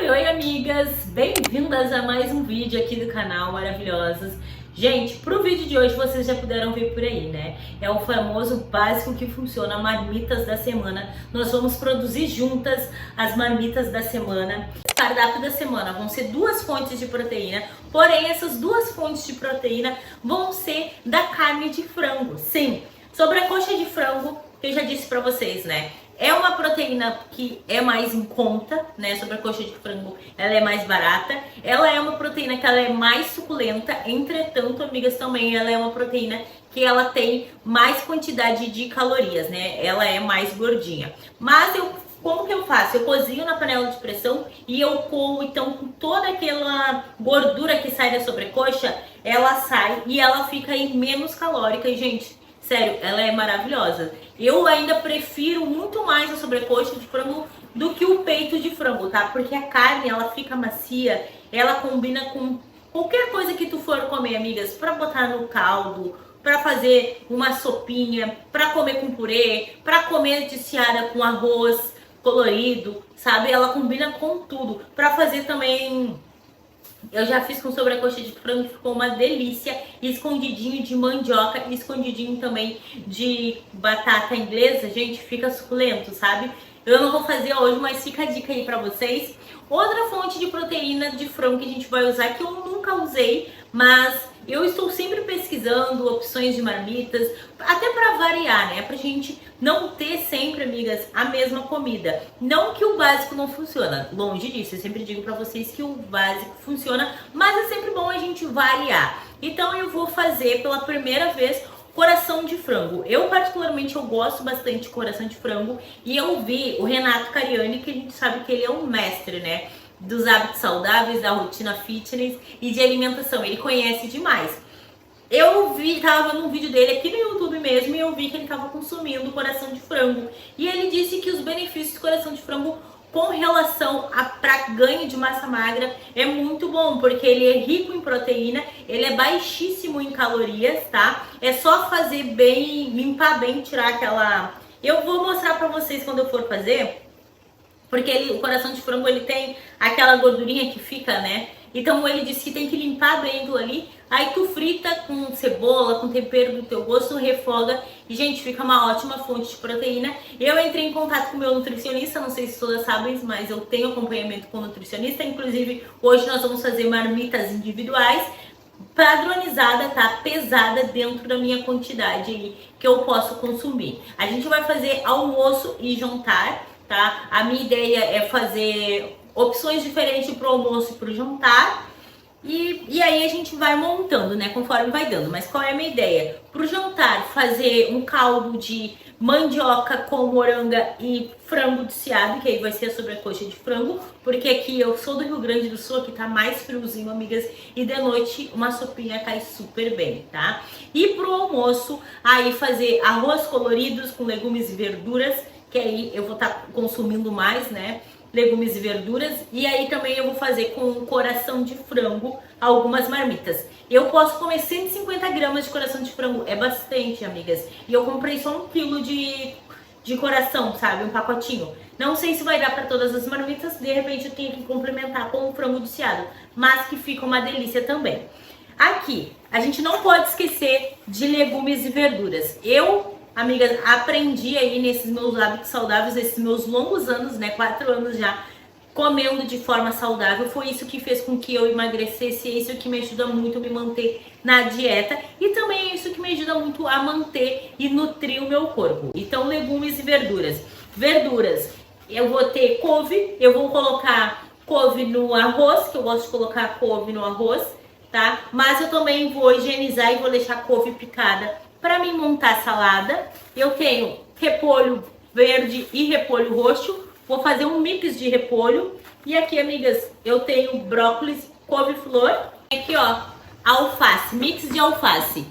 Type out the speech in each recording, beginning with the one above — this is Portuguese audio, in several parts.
Oi, amigas! Bem-vindas a mais um vídeo aqui do canal Maravilhosas. Gente, pro vídeo de hoje vocês já puderam ver por aí, né? É o famoso básico que funciona, marmitas da semana. Nós vamos produzir juntas as marmitas da semana. Cardápio da semana vão ser 2 fontes de proteína, porém essas 2 fontes de proteína vão ser da carne de frango. Sim, sobre a coxa de frango, que eu já disse pra vocês, né? É uma proteína que é mais em conta, né? Sobre a coxa de frango, ela é mais barata. Ela é uma proteína que ela é mais suculenta. Entretanto, amigas, também ela é uma proteína que ela tem mais quantidade de calorias, né? Ela é mais gordinha. Mas como que eu faço? Eu cozinho na panela de pressão e eu coo, então, com toda aquela gordura que sai da sobrecoxa, ela sai e ela fica aí menos calórica. E, gente, sério, ela é maravilhosa. Eu ainda prefiro muito mais a sobrecoxa de frango do que o peito de frango, tá? Porque a carne, ela fica macia, ela combina com qualquer coisa que tu for comer, amigas, pra botar no caldo, pra fazer uma sopinha, pra comer com purê, pra comer desfiada com arroz colorido, sabe? Ela combina com tudo. Pra fazer também... Eu já fiz com sobrecoxa de frango, ficou uma delícia. Escondidinho de mandioca, escondidinho também de batata inglesa, gente, fica suculento, sabe? Eu não vou fazer hoje, mas fica a dica aí pra vocês. Outra fonte de proteína de frango que a gente vai usar, que eu nunca usei, mas eu estou sempre pesquisando opções de marmitas, até pra variar, né? Pra gente não ter sempre, amigas, a mesma comida. Não que o básico não funciona, longe disso, eu sempre digo pra vocês que o básico funciona, mas é sempre bom a gente variar. Então eu vou fazer pela primeira vez coração de frango. Eu particularmente eu gosto bastante de coração de frango e eu vi o Renato Cariani, que a gente sabe que ele é um mestre, né, dos hábitos saudáveis, da rotina fitness e de alimentação. Ele conhece demais. Eu tava num vídeo dele aqui no YouTube mesmo e eu vi que ele tava consumindo coração de frango. E ele disse que os benefícios do coração de frango com relação para ganho de massa magra é muito bom, porque ele é rico em proteína, ele é baixíssimo em calorias, tá? É só fazer bem, limpar bem, tirar aquela... Eu vou mostrar pra vocês quando eu for fazer, porque o coração de frango ele tem aquela gordurinha que fica, né? Então ele disse que tem que limpar bem aquilo ali. Aí tu frita com cebola, com tempero do teu gosto, refoga. E, gente, fica uma ótima fonte de proteína. Eu entrei em contato com o meu nutricionista, não sei se todas sabem, mas eu tenho acompanhamento com o nutricionista. Inclusive, hoje nós vamos fazer marmitas individuais, padronizada, tá? Pesada dentro da minha quantidade aí que eu posso consumir. A gente vai fazer almoço e jantar, tá? A minha ideia é fazer opções diferentes pro almoço e pro jantar. E aí a gente vai montando, né, conforme vai dando. Mas qual é a minha ideia? Pro jantar, fazer um caldo de mandioca com moranga e frango desfiado, que aí vai ser a sobrecoxa de frango, porque aqui eu sou do Rio Grande do Sul, aqui tá mais friozinho, amigas, e de noite uma sopinha cai super bem, tá? E pro almoço, aí fazer arroz coloridos com legumes e verduras, que aí eu vou estar consumindo mais, né? Legumes e verduras, e aí também eu vou fazer com coração de frango algumas marmitas. Eu posso comer 150 gramas de coração de frango, é bastante, amigas, e eu comprei só 1 quilo de coração, sabe, um pacotinho. Não sei se vai dar para todas as marmitas, de repente eu tenho que complementar com o frango desfiado, mas que fica uma delícia também. Aqui, a gente não pode esquecer de legumes e verduras. Amigas, aprendi aí nesses meus hábitos saudáveis, nesses meus longos anos, né, 4 anos já, comendo de forma saudável. Foi isso que fez com que eu emagrecesse, é isso que me ajuda muito a me manter na dieta. E também é isso que me ajuda muito a manter e nutrir o meu corpo. Então, legumes e verduras. Verduras, eu vou ter couve, eu vou colocar couve no arroz, que eu gosto de colocar couve no arroz, tá? Mas eu também vou higienizar e vou deixar couve picada para mim montar salada. Eu tenho repolho verde e repolho roxo. Vou fazer um mix de repolho. E aqui, amigas, eu tenho brócolis, couve-flor. Aqui, ó, alface, mix de alface.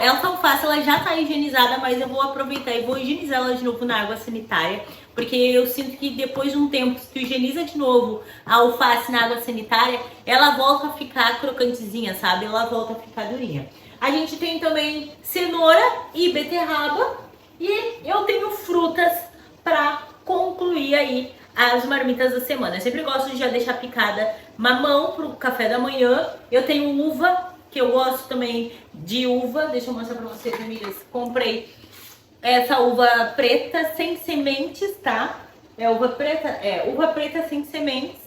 Essa alface, ela já tá higienizada, mas eu vou aproveitar e vou higienizar ela de novo na água sanitária. Porque eu sinto que depois de um tempo, se tu higieniza de novo a alface na água sanitária, ela volta a ficar crocantezinha, sabe? Ela volta a ficar durinha. A gente tem também cenoura e beterraba. E eu tenho frutas para concluir aí as marmitas da semana. Eu sempre gosto de já deixar picada mamão pro café da manhã. Eu tenho uva, que eu gosto também de uva. Deixa eu mostrar pra vocês, amigas. Comprei essa uva preta sem sementes, tá? Uva preta sem sementes.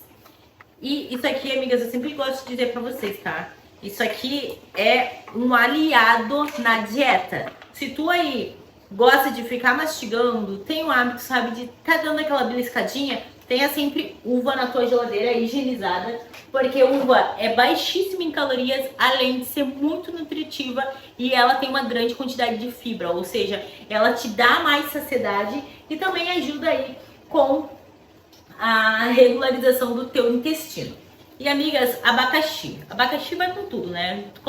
E isso aqui, amigas, eu sempre gosto de dizer pra vocês, tá? Isso aqui é um aliado na dieta. Se tu aí gosta de ficar mastigando, tem o hábito, sabe, de tá dando aquela beliscadinha, tenha sempre uva na tua geladeira higienizada, porque uva é baixíssima em calorias, além de ser muito nutritiva, e ela tem uma grande quantidade de fibra, ou seja, ela te dá mais saciedade e também ajuda aí com a regularização do teu intestino. E amigas, abacaxi. Abacaxi vai com tudo, né? Tu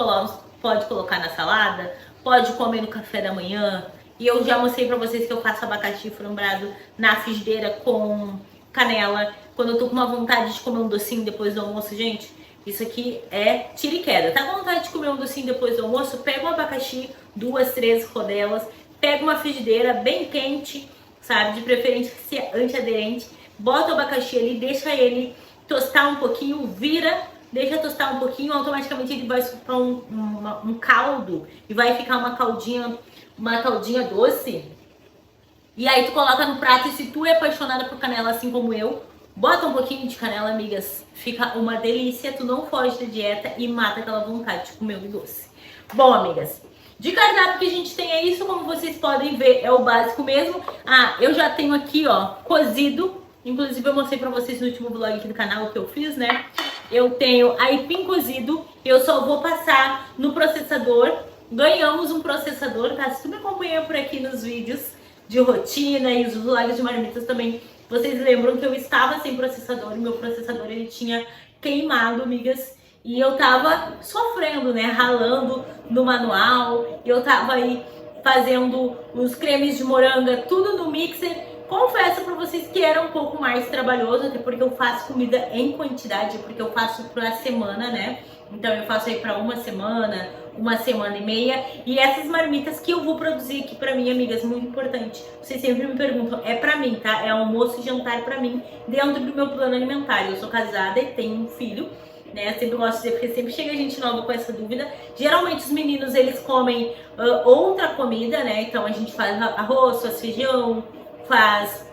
pode colocar na salada, pode comer no café da manhã. E eu já mostrei pra vocês que eu faço abacaxi flambado na frigideira com canela. Quando eu tô com uma vontade de comer um docinho depois do almoço, gente, isso aqui é tira e queda. Tá com vontade de comer um docinho depois do almoço? Pega um abacaxi, 2, 3 rodelas, pega uma frigideira bem quente, sabe? De preferência antiaderente. Bota o abacaxi ali, deixa ele tostar um pouquinho, vira, deixa tostar um pouquinho, automaticamente ele vai soltar um caldo e vai ficar uma caldinha doce. E aí tu coloca no prato, e se tu é apaixonada por canela assim como eu, bota um pouquinho de canela, amigas, fica uma delícia, tu não foge da dieta e mata aquela vontade de comer o doce. Bom, amigas, de cardápio que a gente tem é isso, como vocês podem ver, é o básico mesmo. Ah, eu já tenho aqui, ó, cozido. Inclusive eu mostrei pra vocês no último vlog aqui do canal o que eu fiz, né? Eu tenho aipim cozido, eu só vou passar no processador. Ganhamos um processador, tá? Se tu me acompanha por aqui nos vídeos de rotina e os vlogs de marmitas também, vocês lembram que eu estava sem processador, e meu processador ele tinha queimado, amigas. E eu tava sofrendo, né? Ralando no manual, eu tava aí fazendo os cremes de moranga, tudo no mixer. Confesso pra vocês que era um pouco mais trabalhoso, até porque eu faço comida em quantidade, porque eu faço pra semana, né? Então eu faço aí pra uma semana e meia. E essas marmitas que eu vou produzir aqui pra mim, amigas, muito importante. Vocês sempre me perguntam, é pra mim, tá? É almoço e jantar pra mim, dentro do meu plano alimentar. Eu sou casada e tenho um filho, né? Eu sempre gosto de dizer, porque sempre chega gente nova com essa dúvida. Geralmente os meninos, eles comem outra comida, né? Então a gente faz arroz, faz feijão, faz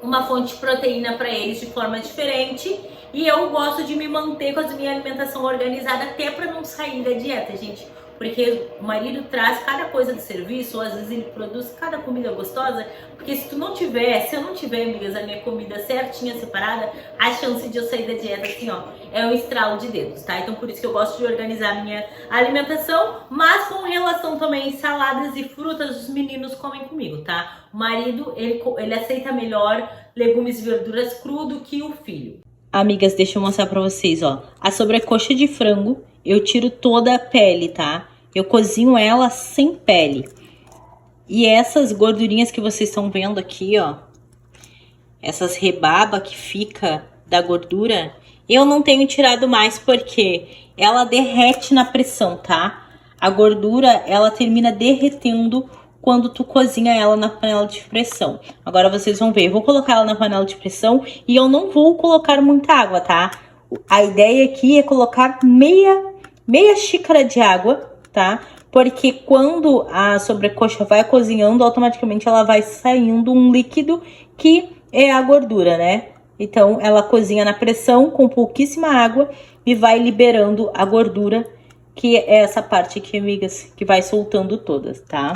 uma fonte de proteína para eles de forma diferente. E eu gosto de me manter com a minha alimentação organizada, até para não sair da dieta, gente. Porque o marido traz cada coisa do serviço, ou às vezes ele produz cada comida gostosa. Porque se eu não tiver, amigas, a minha comida certinha, separada, a chance de eu sair da dieta, assim, ó, é um estralo de dedos, tá? Então por isso que eu gosto de organizar a minha alimentação. Mas com relação também a saladas e frutas, os meninos comem comigo, tá? O marido, ele aceita melhor legumes e verduras cru do que o filho. Amigas, deixa eu mostrar pra vocês, ó. A sobrecoxa de frango, eu tiro toda a pele, tá? Eu cozinho ela sem pele. E essas gordurinhas que vocês estão vendo aqui, ó, essas rebaba que fica da gordura, eu não tenho tirado mais porque ela derrete na pressão, tá? A gordura, ela termina derretendo quando tu cozinha ela na panela de pressão. Agora vocês vão ver, eu vou colocar ela na panela de pressão e eu não vou colocar muita água, tá? A ideia aqui é colocar meia xícara de água, tá? Porque quando a sobrecoxa vai cozinhando, automaticamente ela vai saindo um líquido que é a gordura, né? Então ela cozinha na pressão com pouquíssima água e vai liberando a gordura, que é essa parte aqui, amigas, que vai soltando todas, tá?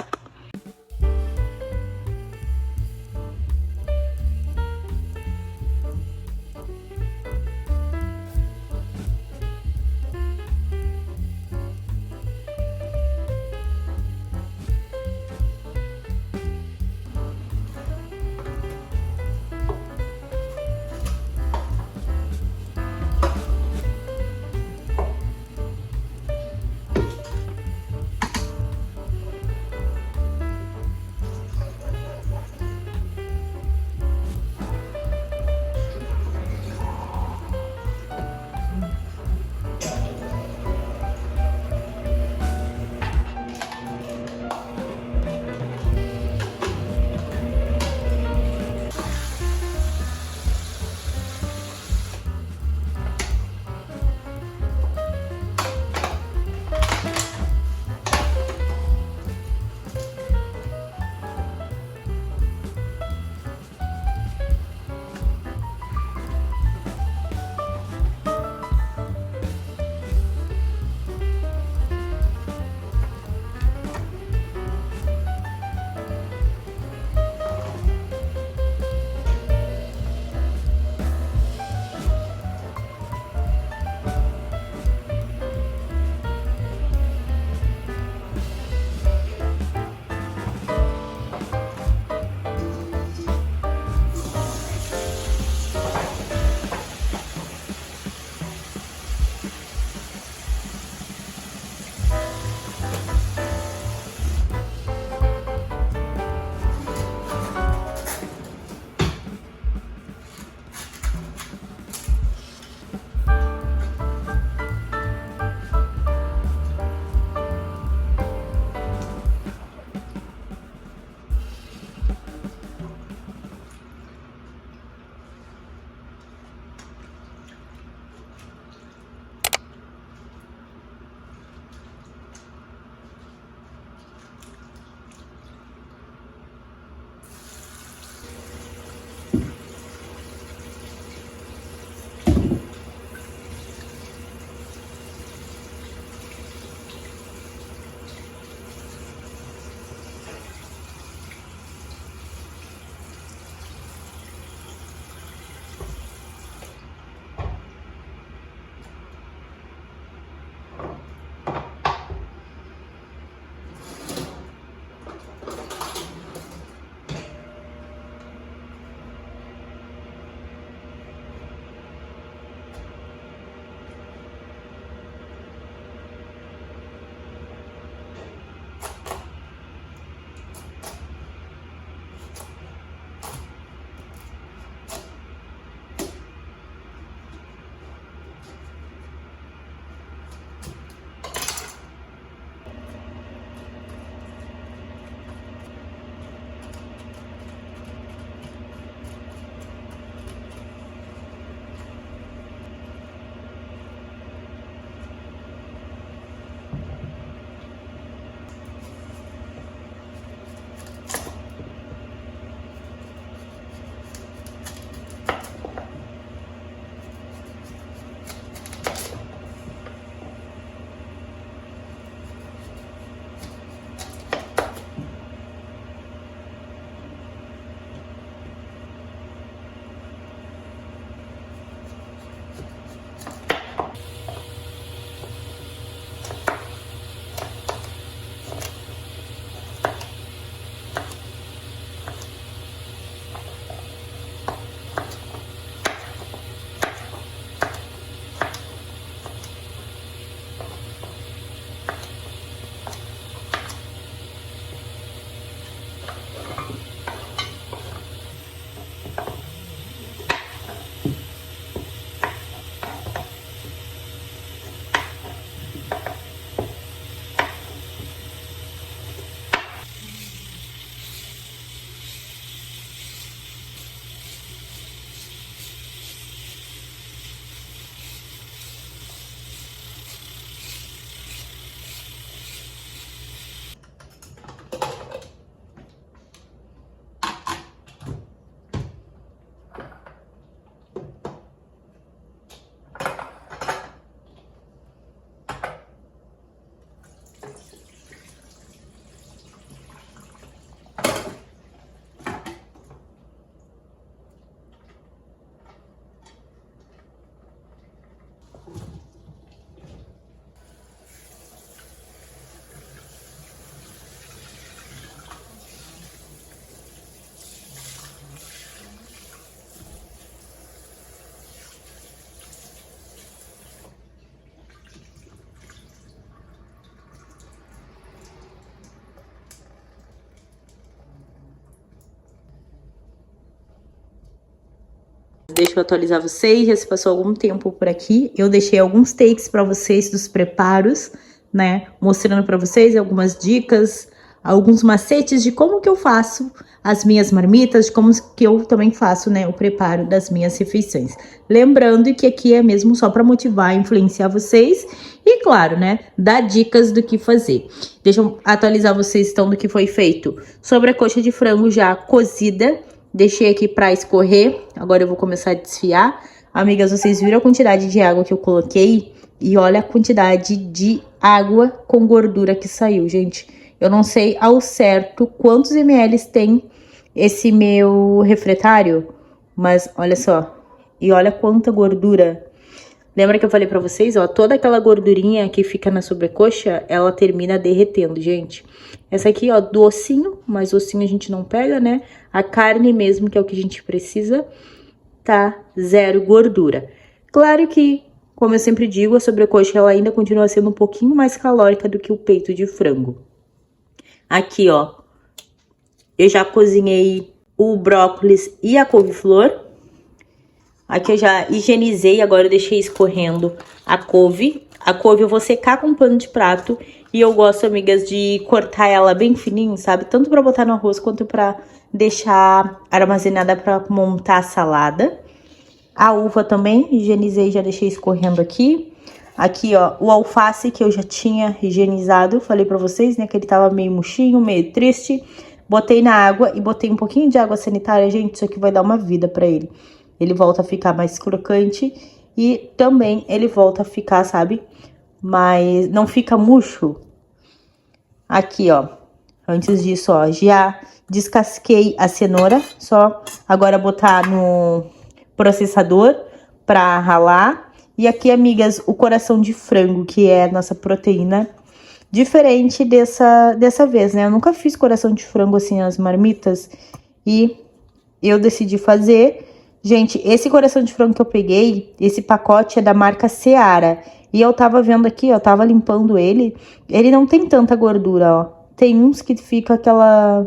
deixa eu atualizar vocês, já se passou algum tempo por aqui. Eu deixei alguns takes pra vocês dos preparos, né? Mostrando pra vocês algumas dicas, alguns macetes de como que eu faço as minhas marmitas, de como que eu também faço, né, o preparo das minhas refeições. Lembrando que aqui é mesmo só para motivar, influenciar vocês e, claro, né, dar dicas do que fazer. Deixa eu atualizar vocês, então, do que foi feito. Sobre a coxa de frango já cozida, deixei aqui para escorrer, agora eu vou começar a desfiar. Amigas, vocês viram a quantidade de água que eu coloquei? E olha a quantidade de água com gordura que saiu, gente. Eu não sei ao certo quantos ml tem esse meu refratário, mas olha só. E olha quanta gordura. Lembra que eu falei pra vocês, ó, toda aquela gordurinha que fica na sobrecoxa, ela termina derretendo, gente. Essa aqui, ó, do ossinho, mas o ossinho a gente não pega, né? A carne mesmo, que é o que a gente precisa, tá zero gordura. Claro que, como eu sempre digo, a sobrecoxa ela ainda continua sendo um pouquinho mais calórica do que o peito de frango. Aqui, ó, eu já cozinhei o brócolis e a couve-flor. Aqui eu já higienizei, agora eu deixei escorrendo a couve. A couve eu vou secar com um pano de prato. E eu gosto, amigas, de cortar ela bem fininho, sabe? Tanto pra botar no arroz quanto pra deixar armazenada pra montar a salada. A uva também, higienizei, já deixei escorrendo aqui. Aqui, ó, o alface que eu já tinha higienizado, falei pra vocês, né, que ele tava meio murchinho, meio triste. Botei na água e botei um pouquinho de água sanitária, gente, isso aqui vai dar uma vida pra ele. Ele volta a ficar mais crocante e também ele volta a ficar, sabe, mas não fica murcho. Aqui, ó, antes disso, ó, já descasquei a cenoura, só agora botar no processador pra ralar. E aqui, amigas, o coração de frango, que é a nossa proteína, diferente dessa vez, né? Eu nunca fiz coração de frango assim nas marmitas e eu decidi fazer. Gente, esse coração de frango que eu peguei, esse pacote é da marca Seara. E eu tava vendo aqui, ó, tava limpando ele, ele não tem tanta gordura, ó. Tem uns que fica aquela...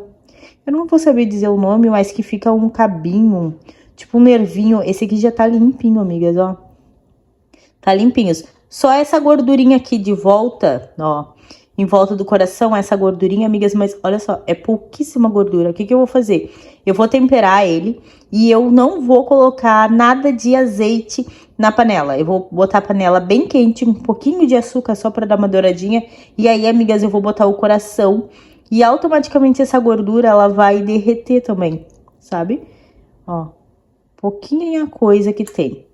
Eu não vou saber dizer o nome, mas que fica um cabinho, tipo um nervinho. Esse aqui já tá limpinho, amigas, ó. Tá limpinhos. Só essa gordurinha aqui de volta, ó, em volta do coração, essa gordurinha, amigas, mas olha só, é pouquíssima gordura. O que que eu vou fazer? Eu vou temperar ele e eu não vou colocar nada de azeite na panela. Eu vou botar a panela bem quente, um pouquinho de açúcar só pra dar uma douradinha. E aí, amigas, eu vou botar o coração e automaticamente essa gordura, ela vai derreter também, sabe? Ó, pouquinha coisa que tem.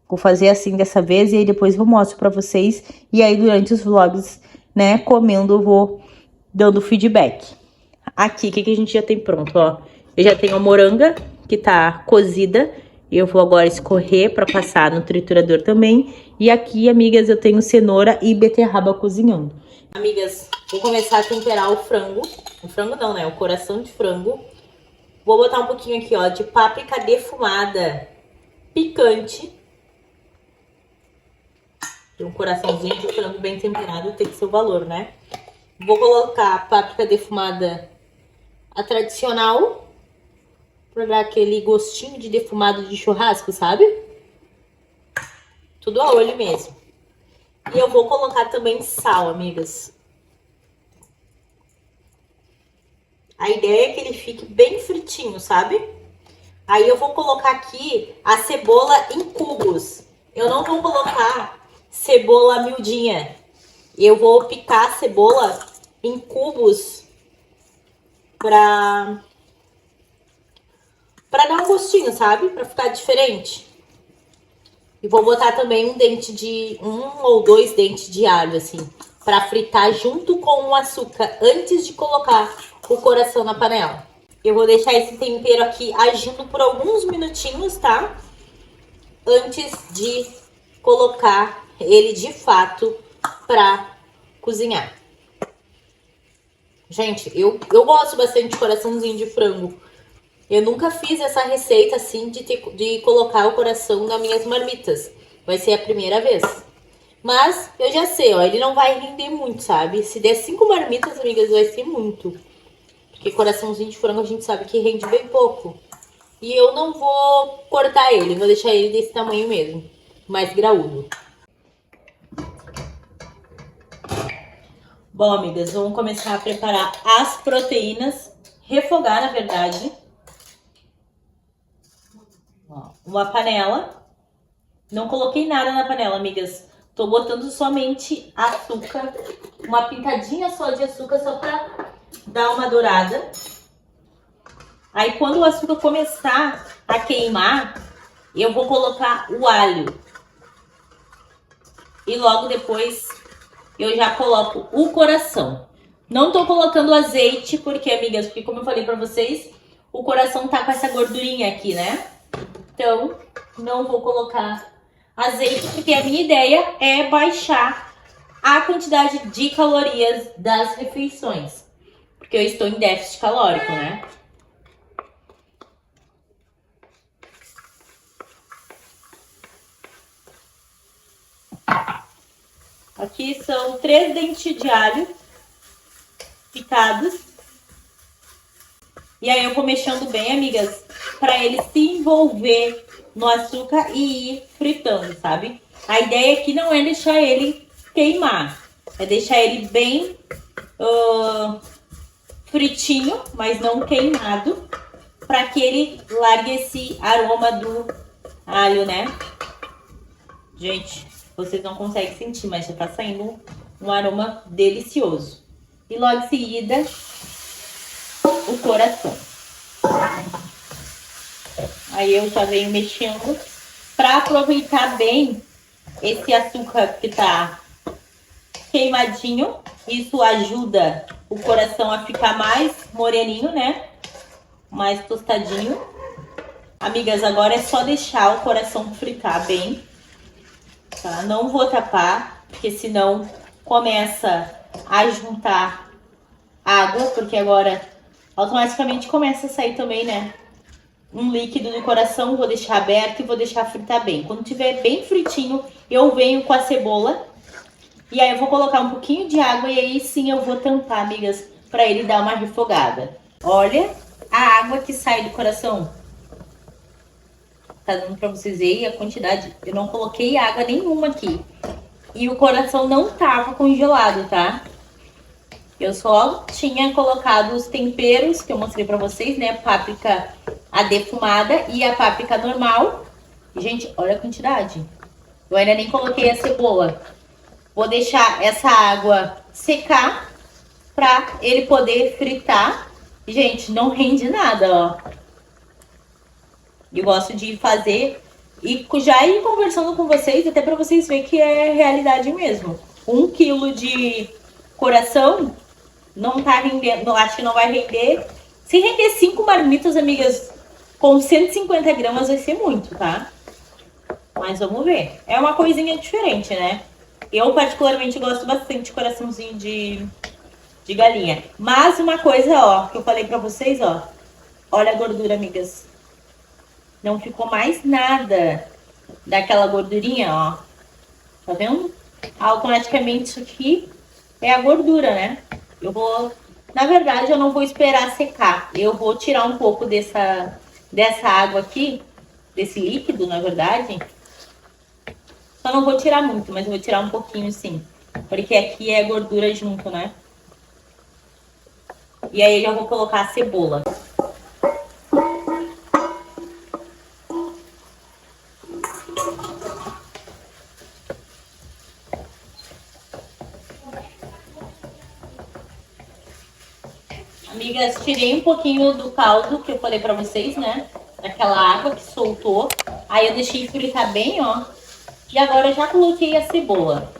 Vou fazer assim dessa vez e aí depois eu mostro pra vocês. E aí durante os vlogs, né, comendo, eu vou dando feedback. Aqui, o que que a gente já tem pronto, ó. Eu já tenho a moranga, que tá cozida. E eu vou agora escorrer pra passar no triturador também. E aqui, amigas, eu tenho cenoura e beterraba cozinhando. Amigas, vou começar a temperar o frango. O frango não, né, o coração de frango. Vou botar um pouquinho aqui, ó, de páprica defumada picante. Um coraçãozinho de frango bem temperado tem que ser o valor, né? Vou colocar a páprica defumada, a tradicional, pra dar aquele gostinho de defumado de churrasco, sabe? Tudo a olho mesmo. E eu vou colocar também sal, amigas. A ideia é que ele fique bem fritinho, sabe? Aí eu vou colocar aqui a cebola em cubos. Eu não vou colocar cebola miudinha. Eu vou picar a cebola em cubos pra dar um gostinho, sabe? Pra ficar diferente. E vou botar também um ou dois dentes de alho, assim, pra fritar junto com o açúcar antes de colocar o coração na panela. Eu vou deixar esse tempero aqui agindo por alguns minutinhos, tá? Antes de colocar ele de fato pra cozinhar. Gente, eu gosto bastante de coraçãozinho de frango. Eu nunca fiz essa receita assim de colocar o coração nas minhas marmitas. Vai ser a primeira vez. Mas eu já sei, ó, ele não vai render muito, sabe? Se der 5 marmitas, amigas, vai ser muito. Porque coraçãozinho de frango a gente sabe que rende bem pouco. E eu não vou cortar ele, vou deixar ele desse tamanho mesmo, mais graúdo. Bom, amigas, vamos começar a preparar as proteínas, refogar, na verdade. Ó, uma panela. Não coloquei nada na panela, amigas. Tô botando somente açúcar, uma pitadinha só de açúcar, só pra dar uma dourada. Aí quando o açúcar começar a queimar, eu vou colocar o alho. E logo depois eu já coloco o coração. Não tô colocando azeite, porque, amigas, porque como eu falei pra vocês, o coração tá com essa gordurinha aqui, né? Então, não vou colocar azeite, porque a minha ideia é baixar a quantidade de calorias das refeições. Porque eu estou em déficit calórico, né? Aqui são 3 dentes de alho picados. E aí eu vou mexendo bem, amigas, para ele se envolver no açúcar e ir fritando, sabe? A ideia aqui não é deixar ele queimar, é deixar ele bem fritinho, mas não queimado, para que ele largue esse aroma do alho, né? Gente, vocês não conseguem sentir, mas já tá saindo um aroma delicioso. E logo em seguida, o coração. Aí eu já venho mexendo para aproveitar bem esse açúcar que tá queimadinho. Isso ajuda o coração a ficar mais moreninho, né? Mais tostadinho. Amigas, agora é só deixar o coração fritar bem, tá? Não vou tapar, porque senão começa a juntar água, porque agora automaticamente começa a sair também, né? Um líquido do coração. Vou deixar aberto e vou deixar fritar bem. Quando tiver bem fritinho, eu venho com a cebola. E aí eu vou colocar um pouquinho de água e aí sim eu vou tampar, amigas, pra ele dar uma refogada. Olha a água que sai do coração. Tá dando pra vocês verem a quantidade. Eu não coloquei água nenhuma aqui. E o coração não tava congelado, tá? Eu só tinha colocado os temperos que eu mostrei pra vocês, né? Páprica a defumada e a páprica normal. E, gente, olha a quantidade. Eu ainda nem coloquei a cebola. Vou deixar essa água secar pra ele poder fritar. E, gente, não rende nada, ó. Eu gosto de fazer e já ir conversando com vocês, até pra vocês verem que é realidade mesmo. 1 quilo de coração não tá rendendo, acho que não vai render. Se render 5 marmitas, amigas, com 150 gramas vai ser muito, tá? Mas vamos ver. É uma coisinha diferente, né? Eu particularmente gosto bastante de coraçãozinho de galinha. Mas uma coisa, ó, que eu falei pra vocês, ó. Olha a gordura, amigas. Não ficou mais nada daquela gordurinha, ó. Tá vendo? Automaticamente isso aqui é a gordura, né? Eu vou... Na verdade, eu não vou esperar secar. Eu vou tirar um pouco dessa água aqui, desse líquido, na verdade. Só não vou tirar muito, mas eu vou tirar um pouquinho, sim. Porque aqui é gordura junto, né? E aí eu já vou colocar a cebola. Amigas, tirei um pouquinho do caldo que eu falei pra vocês, né? Daquela água que soltou. Aí eu deixei fritar bem, ó. E agora eu já coloquei a cebola.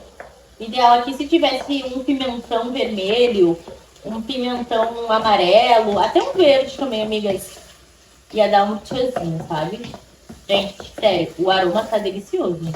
O ideal aqui, se tivesse um pimentão vermelho, um pimentão amarelo, até um verde também, amigas. Ia dar um tchauzinho, sabe? Gente, sério, o aroma tá delicioso.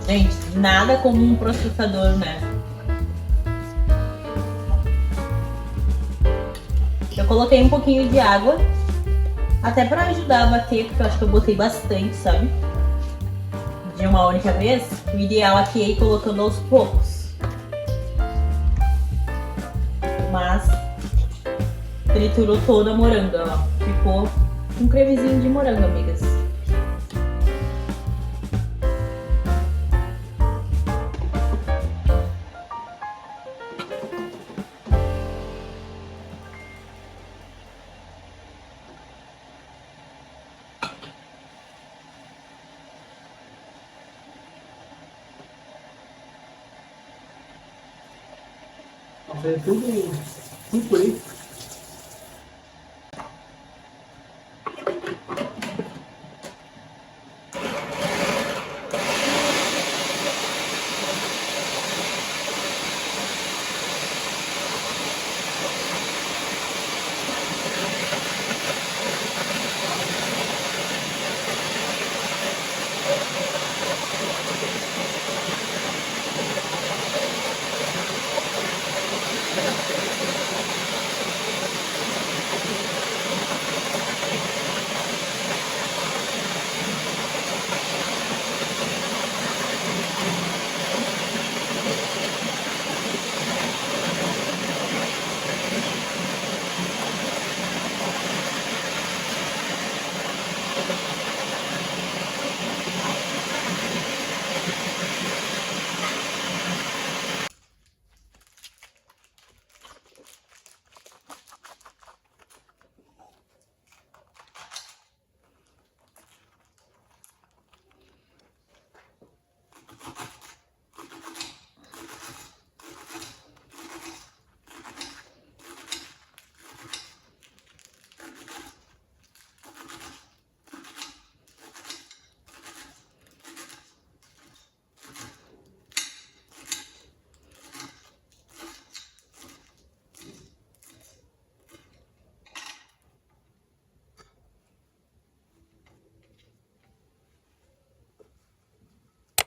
Gente, nada como um processador, né? Eu coloquei um pouquinho de água, até pra ajudar a bater, porque eu acho que eu botei bastante, sabe? De uma única vez. O ideal aqui é ir colocando aos poucos. Mas triturou toda a moranga, ó. Ficou um cremezinho de morango, amigas. É tudo por aí.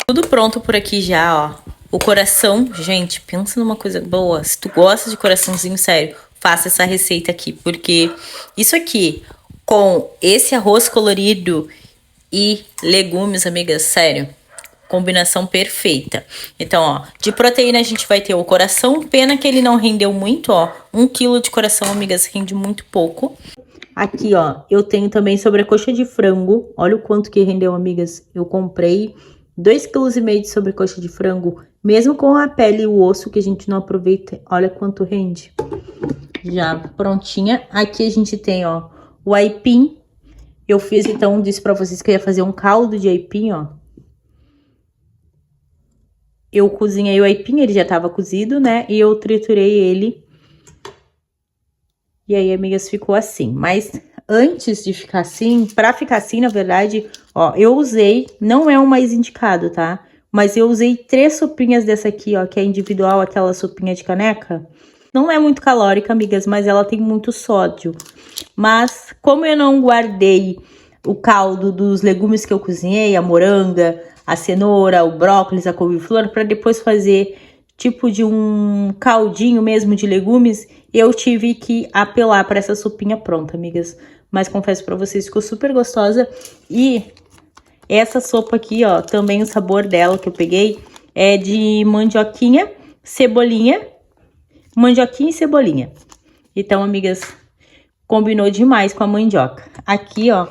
Tudo pronto por aqui já, ó. O coração, gente, pensa numa coisa boa. Se tu gosta de coraçãozinho, sério, faça essa receita aqui. Porque isso aqui, com esse arroz colorido e legumes, amigas, sério, combinação perfeita. Então, ó, de proteína a gente vai ter o coração. Pena que ele não rendeu muito, ó. 1 quilo de coração, amigas, rende muito pouco. Aqui, ó, eu tenho também sobrecoxa de frango. Olha o quanto que rendeu, amigas. Eu comprei 2,5 kg de sobrecoxa de frango, mesmo com a pele e o osso que a gente não aproveita. Olha quanto rende. Já prontinha. Aqui a gente tem, ó, o aipim. Eu fiz, então, disse pra vocês que eu ia fazer um caldo de aipim, ó. Eu cozinhei o aipim, ele já tava cozido, né? E eu triturei ele. E aí, amigas, ficou assim. Mas antes de ficar assim, pra ficar assim, na verdade, ó, eu usei, não é o mais indicado, tá? Mas eu usei 3 sopinhas dessa aqui, ó, que é individual, aquela sopinha de caneca. Não é muito calórica, amigas, mas ela tem muito sódio. Mas, como eu não guardei o caldo dos legumes que eu cozinhei, a moranga, a cenoura, o brócolis, a couve-flor, pra depois fazer tipo de um caldinho mesmo de legumes, eu tive que apelar para essa sopinha pronta, amigas. Mas confesso para vocês, ficou super gostosa. E essa sopa aqui, ó, também o sabor dela que eu peguei é de mandioquinha, cebolinha, mandioquinha e cebolinha. Então, amigas, combinou demais com a mandioca. Aqui, ó,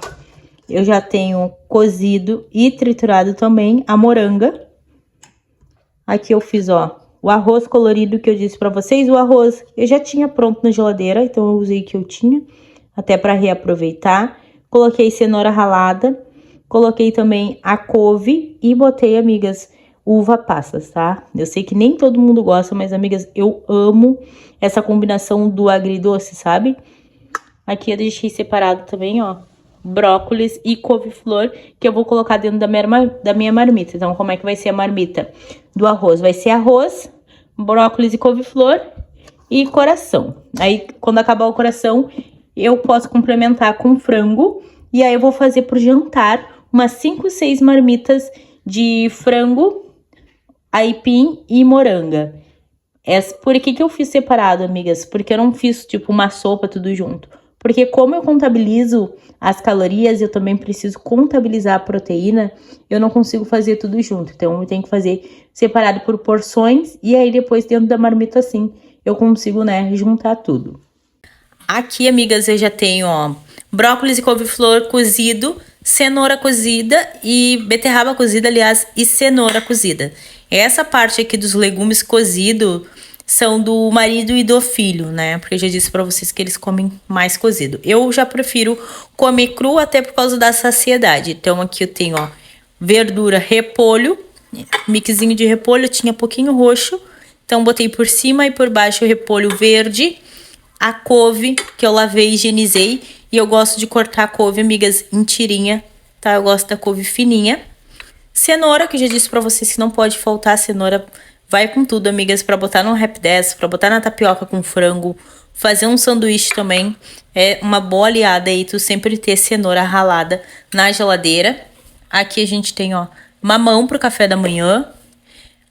eu já tenho cozido e triturado também a moranga. Aqui eu fiz, ó, o arroz colorido que eu disse pra vocês. O arroz eu já tinha pronto na geladeira, então eu usei o que eu tinha, até pra reaproveitar. Coloquei cenoura ralada, coloquei também a couve e botei, amigas, uva passas, tá? Eu sei que nem todo mundo gosta, mas, amigas, eu amo essa combinação do agridoce, sabe? Aqui eu deixei separado também, ó, brócolis e couve-flor, que eu vou colocar dentro da minha marmita. Então, como é que vai ser a marmita do arroz? Vai ser arroz, brócolis e couve-flor e coração. Aí, quando acabar o coração, eu posso complementar com frango. E aí, eu vou fazer pro jantar umas 5, 6 marmitas de frango aipim e moranga. Por que eu fiz separado, amigas? Porque eu não fiz, tipo, uma sopa tudo junto. Porque como eu contabilizo as calorias, eu também preciso contabilizar a proteína, eu não consigo fazer tudo junto. Então, eu tenho que fazer separado por porções e aí depois dentro da marmita assim, eu consigo, né, juntar tudo. Aqui, amigas, eu já tenho, ó, brócolis e couve-flor cozido, cenoura cozida e beterraba cozida, aliás, e cenoura cozida. Essa parte aqui dos legumes cozidos são do marido e do filho, né? Porque eu já disse pra vocês que eles comem mais cozido. Eu já prefiro comer cru até por causa da saciedade. Então aqui eu tenho, ó, verdura, repolho, mixinho de repolho, tinha pouquinho roxo. Então botei por cima e por baixo o repolho verde, a couve que eu lavei e higienizei. E eu gosto de cortar a couve, amigas, em tirinha, tá? Eu gosto da couve fininha. Cenoura, que eu já disse pra vocês que não pode faltar cenoura. Vai com tudo, amigas, pra botar no rap dessa, pra botar na tapioca com frango, fazer um sanduíche também. É uma boa aliada aí, tu sempre ter cenoura ralada na geladeira. Aqui a gente tem, ó, mamão pro café da manhã.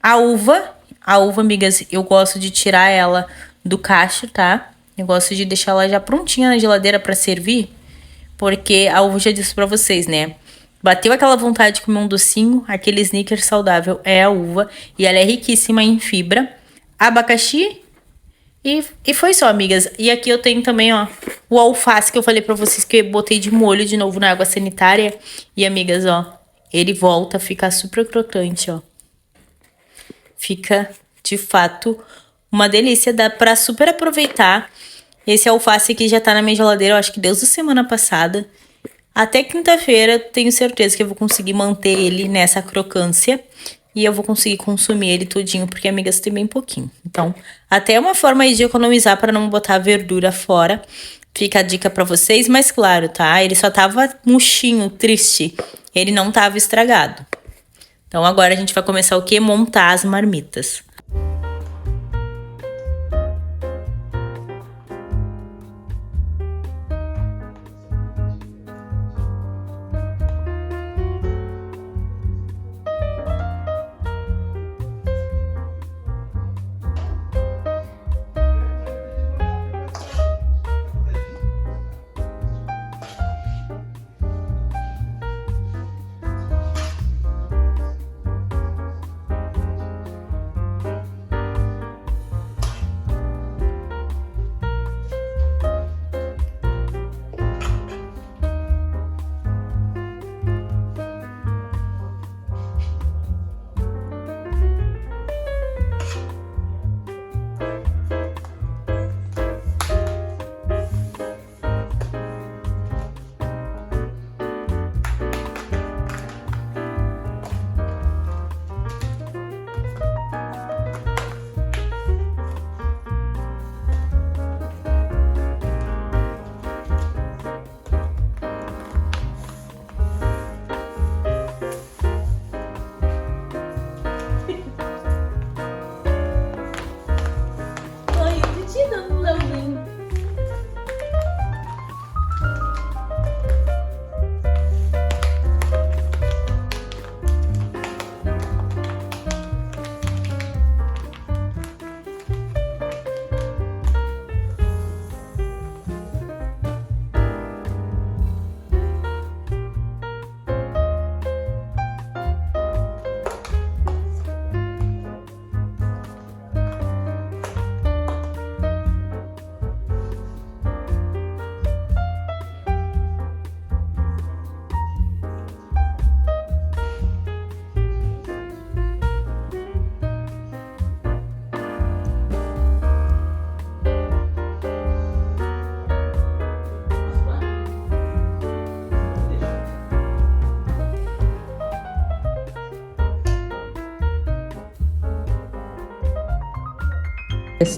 A uva, amigas, eu gosto de tirar ela do cacho, tá? Eu gosto de deixar ela já prontinha na geladeira pra servir. Porque a uva, já disse pra vocês, né? Bateu aquela vontade de comer um docinho, aquele Snickers saudável é a uva. E ela é riquíssima em fibra. Abacaxi. E foi só, amigas. E aqui eu tenho também, ó, o alface que eu falei pra vocês que eu botei de molho de novo na água sanitária. E, amigas, ó, ele volta a ficar super crocante, ó. Fica, de fato, uma delícia. Dá pra super aproveitar. Esse alface aqui já tá na minha geladeira, eu acho que desde a semana passada. Até quinta-feira, tenho certeza que eu vou conseguir manter ele nessa crocância. E eu vou conseguir consumir ele todinho, porque, amigas, tem bem pouquinho. Então, até é uma forma aí de economizar para não botar a verdura fora. Fica a dica pra vocês, mas claro, tá? Ele só tava murchinho, triste. Ele não tava estragado. Então, agora a gente vai começar o quê? Montar as marmitas.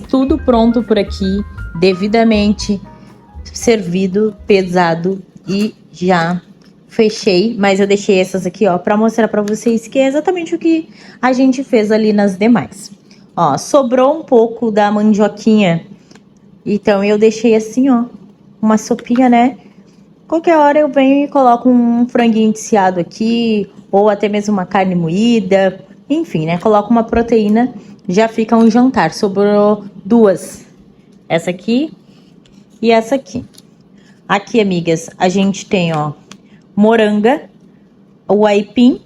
Tudo pronto por aqui, devidamente servido, pesado e já fechei. Mas eu deixei essas aqui, ó, pra mostrar pra vocês que é exatamente o que a gente fez ali nas demais. Ó, sobrou um pouco da mandioquinha, então eu deixei assim, ó, uma sopinha, né? Qualquer hora eu venho e coloco um franguinho desfiado aqui, ou até mesmo uma carne moída. Enfim, né? Coloco uma proteína, já fica um jantar. Sobrou duas. Essa aqui e essa aqui. Aqui, amigas, a gente tem, ó, moranga, o aipim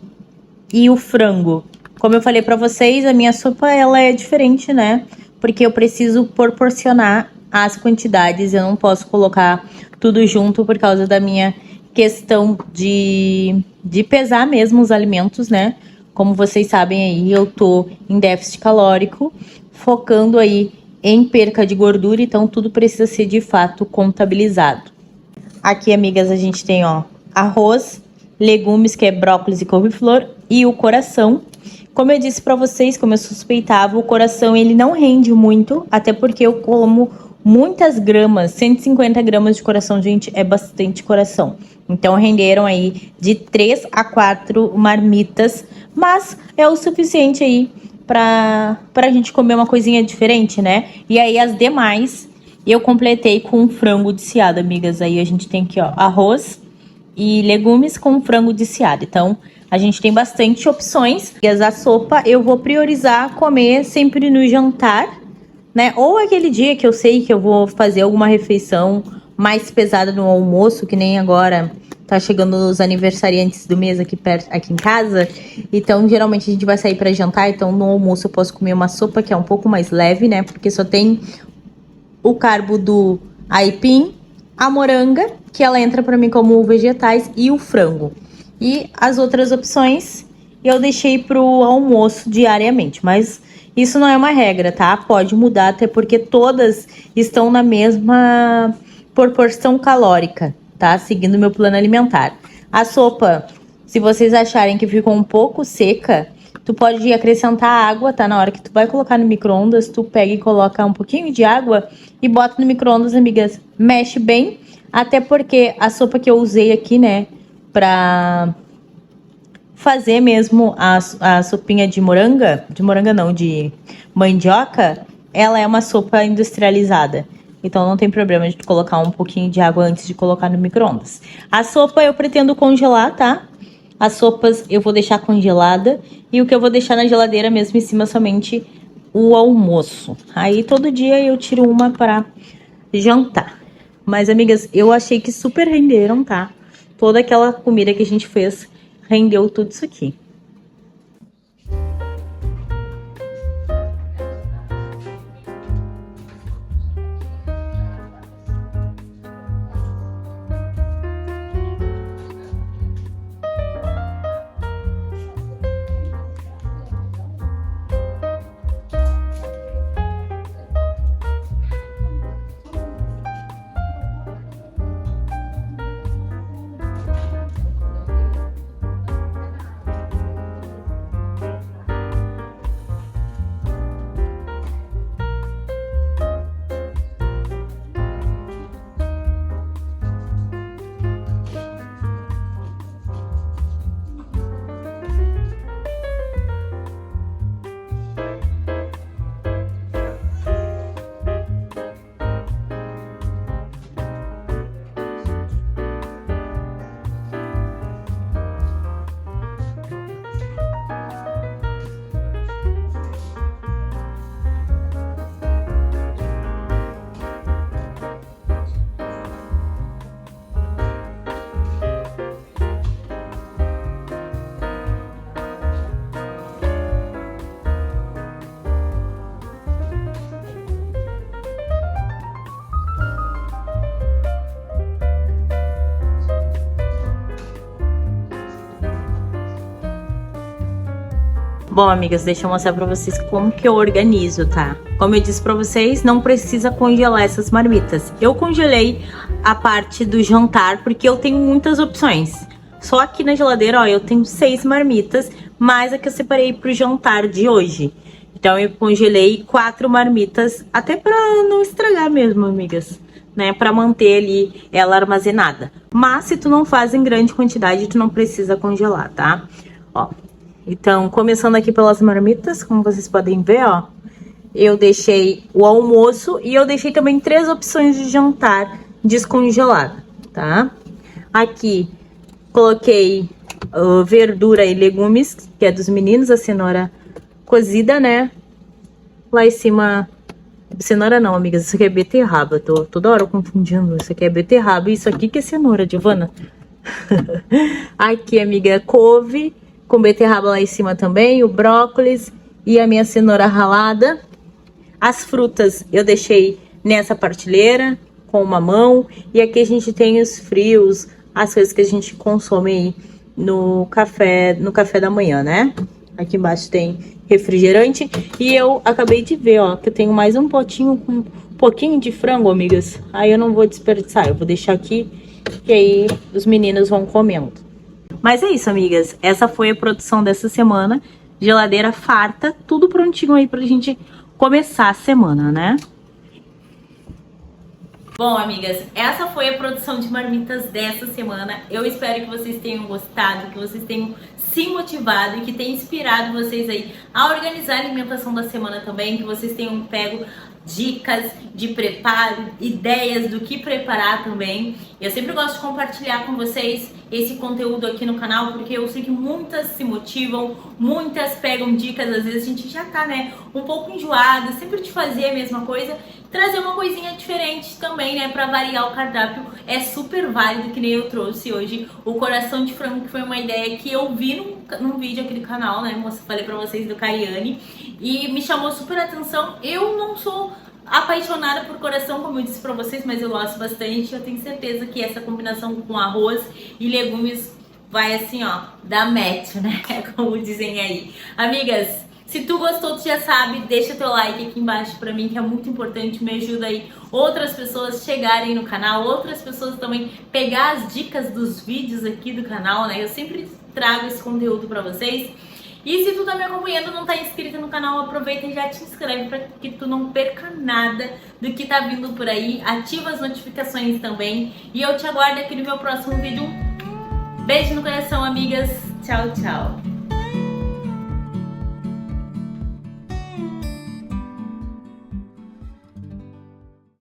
e o frango. Como eu falei pra vocês, a minha sopa, ela é diferente, né? Porque eu preciso proporcionar as quantidades. Eu não posso colocar tudo junto por causa da minha questão de pesar mesmo os alimentos, né? Como vocês sabem aí, eu tô em déficit calórico, focando aí em perca de gordura, então tudo precisa ser de fato contabilizado. Aqui, amigas, a gente tem, ó, arroz, legumes, que é brócolis e couve-flor, e o coração. Como eu disse pra vocês, como eu suspeitava, o coração ele não rende muito, até porque eu como muitas gramas, 150 gramas de coração, gente, é bastante coração. Então renderam aí de 3 a 4 marmitas, mas é o suficiente aí pra gente comer uma coisinha diferente, né? E aí as demais eu completei com frango desfiado, amigas. Aí a gente tem aqui, ó, arroz e legumes com frango desfiado. Então a gente tem bastante opções. E a sopa eu vou priorizar comer sempre no jantar, né? Ou aquele dia que eu sei que eu vou fazer alguma refeição mais pesada no almoço, que nem agora tá chegando os aniversariantes do mês aqui perto, aqui em casa. Então, geralmente a gente vai sair para jantar, então no almoço eu posso comer uma sopa que é um pouco mais leve, né? Porque só tem o carbo do aipim, a moranga, que ela entra para mim como vegetais, e o frango. E as outras opções eu deixei pro almoço diariamente, mas isso não é uma regra, tá? Pode mudar, até porque todas estão na mesma proporção calórica, tá? Seguindo meu plano alimentar. A sopa, se vocês acharem que ficou um pouco seca, tu pode acrescentar água, tá? Na hora que tu vai colocar no micro-ondas, tu pega e coloca um pouquinho de água e bota no micro-ondas, amigas. Mexe bem, até porque a sopa que eu usei aqui, né, pra fazer mesmo a sopinha de mandioca, ela é uma sopa industrializada. Então não tem problema de colocar um pouquinho de água antes de colocar no micro-ondas. A sopa eu pretendo congelar, tá? As sopas eu vou deixar congelada. E o que eu vou deixar na geladeira mesmo em cima somente o almoço. Aí todo dia eu tiro uma para jantar. Mas, amigas, eu achei que super renderam, tá? Toda aquela comida que a gente fez rendeu tudo isso aqui. Bom, amigas, deixa eu mostrar pra vocês como que eu organizo, tá? Como eu disse pra vocês, não precisa congelar essas marmitas. Eu congelei a parte do jantar porque eu tenho muitas opções. Só aqui na geladeira, ó, eu tenho 6 marmitas, mais a que eu separei pro jantar de hoje. Então eu congelei 4 marmitas, até pra não estragar mesmo, amigas, né? Pra manter ali ela armazenada. Mas se tu não faz em grande quantidade, tu não precisa congelar, tá? Ó. Então, começando aqui pelas marmitas, como vocês podem ver, ó, eu deixei o almoço e eu deixei também 3 opções de jantar descongelado, tá? Aqui, coloquei verdura e legumes, que é dos meninos, a cenoura cozida, né? Lá em cima, cenoura não, amigas, isso aqui é beterraba, tô toda hora confundindo, isso aqui é beterraba e isso aqui que é cenoura, Giovana. Aqui, amiga, couve com beterraba lá em cima também, o brócolis e a minha cenoura ralada. As frutas eu deixei nessa prateleira com uma mão, e aqui a gente tem os frios, as coisas que a gente consome aí no café da manhã, né? Aqui embaixo tem refrigerante e eu acabei de ver, ó, que eu tenho mais um potinho com um pouquinho de frango, amigas. Aí eu não vou desperdiçar, eu vou deixar aqui e aí os meninos vão comendo. Mas é isso, amigas. Essa foi a produção dessa semana. Geladeira farta, tudo prontinho aí pra gente começar a semana, né? Bom, amigas, essa foi a produção de marmitas dessa semana. Eu espero que vocês tenham gostado, que vocês tenham se motivado e que tenha inspirado vocês aí a organizar a alimentação da semana também, que vocês tenham pego dicas de preparo, ideias do que preparar também. Eu sempre gosto de compartilhar com vocês esse conteúdo aqui no canal, porque eu sei que muitas se motivam, muitas pegam dicas, às vezes a gente já tá, né, um pouco enjoada, sempre de fazer a mesma coisa, trazer uma coisinha diferente também, né, pra variar o cardápio. É super válido, que nem eu trouxe hoje o coração de frango, que foi uma ideia que eu vi num vídeo aqui do canal, né, falei pra vocês do Cariani, e me chamou super atenção. Eu não sou apaixonada por coração, como eu disse pra vocês, mas eu gosto bastante. Eu tenho certeza que essa combinação com arroz e legumes vai assim, ó, dar match, né? Como dizem aí. Amigas, se tu gostou, tu já sabe, deixa teu like aqui embaixo pra mim, que é muito importante, me ajuda aí outras pessoas chegarem no canal, outras pessoas também pegar as dicas dos vídeos aqui do canal, né? Eu sempre trago esse conteúdo pra vocês. E se tu tá me acompanhando e não tá inscrito no canal, aproveita e já te inscreve para que tu não perca nada do que tá vindo por aí. Ativa as notificações também. E eu te aguardo aqui no meu próximo vídeo. Beijo no coração, amigas. Tchau, tchau.